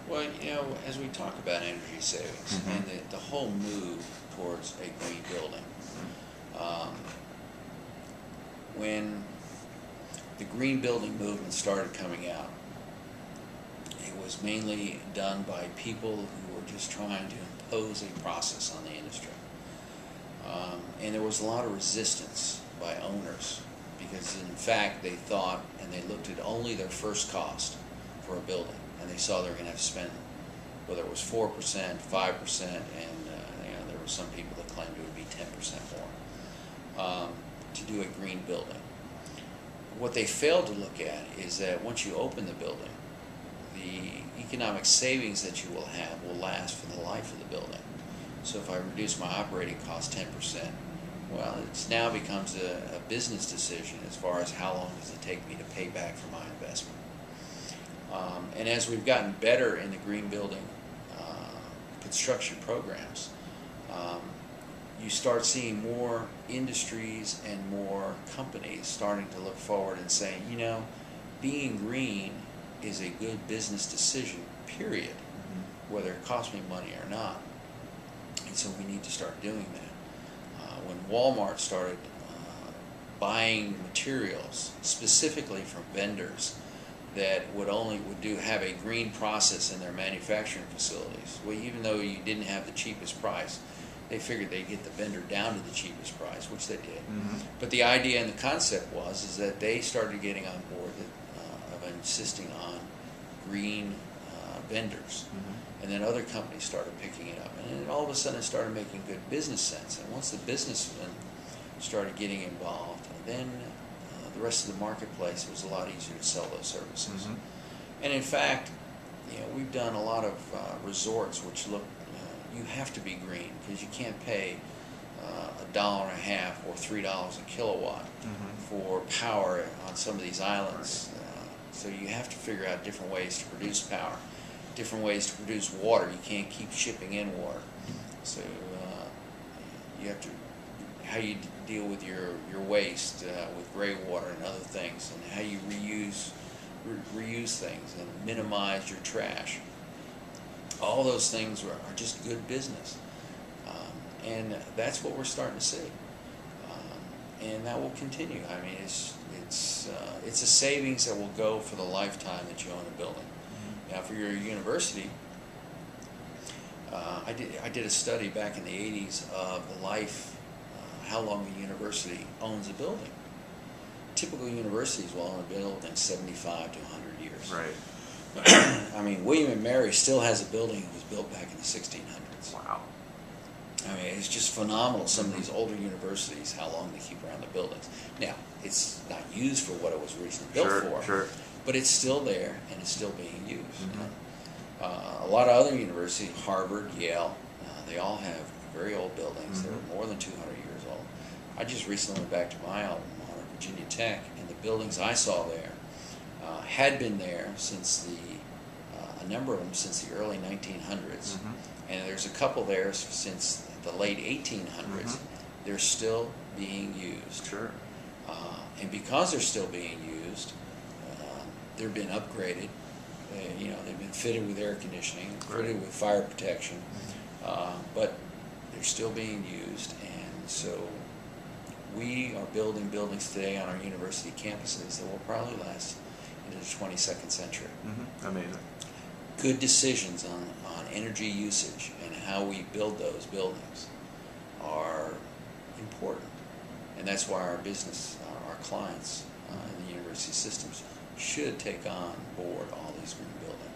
Well, as we talk about energy savings and the whole move towards a green building, um, when the green building movement started coming out, it was mainly done by people who were just trying to impose a process on the industry. And there was a lot of resistance by owners because, in fact, they thought and they looked at only their first cost for a building, and they saw they were going to have to spend, whether it was 4%, 5%, and there were some people that claimed it would be 10% more to do a green building. What they failed to look at is that once you open the building, the economic savings that you will have will last for the life of the building. So if I reduce my operating cost 10%, well, it now becomes a business decision as far as how long does it take me to pay back for my investment. And as we've gotten better in the green building construction programs, you start seeing more industries and more companies starting to look forward and saying, being green is a good business decision, period, whether it costs me money or not. And so we need to start doing that. When Walmart started buying materials specifically from vendors that would have a green process in their manufacturing facilities, well, even though you didn't have the cheapest price, they figured they'd get the vendor down to the cheapest price, which they did. But the idea and the concept is that they started getting on board of insisting on green vendors. And then other companies started picking it up. And then all of a sudden it started making good business sense. And once the businessmen started getting involved, then the rest of the marketplace was a lot easier to sell those services. And in fact, we've done a lot of resorts which look, you have to be green because you can't pay $1.50 or $3 a kilowatt for power on some of these islands. So you have to figure out different ways to produce power, different ways to produce water. You can't keep shipping in water. So you have to, how you deal with your waste with gray water and other things, and how you reuse things and minimize your trash. All those things are just good business. And that's what we're starting to see. And that will continue. I mean, it's a savings that will go for the lifetime that you own a building. Now, for your university, I did a study back in the 80s of the life, how long a university owns a building. Typical universities will own a building 75 to 100 years. Right. I mean, William and Mary still has a building that was built back in the 1600s. Wow. I mean, it's just phenomenal, some of these older universities, how long they keep around the buildings. Now, it's not used for what it was originally built for, Sure. but it's still there and it's still being used. A lot of other universities, Harvard, Yale, they all have very old buildings. They're more than 200 years old. I just recently went back to my alma mater, Virginia Tech, and the buildings I saw there had been there since a number of them since the early 1900s. And there's a couple there since the late 1800s. They're still being used. Sure. And because they're still being used, they've been upgraded. They've been fitted with air conditioning, fitted with fire protection, but they're still being used. And so we are building buildings today on our university campuses that will probably last into the 22nd century. Amazing. Good decisions on energy usage and how we build those buildings are important. And that's why our business, our clients in the university systems should take on board all these green buildings.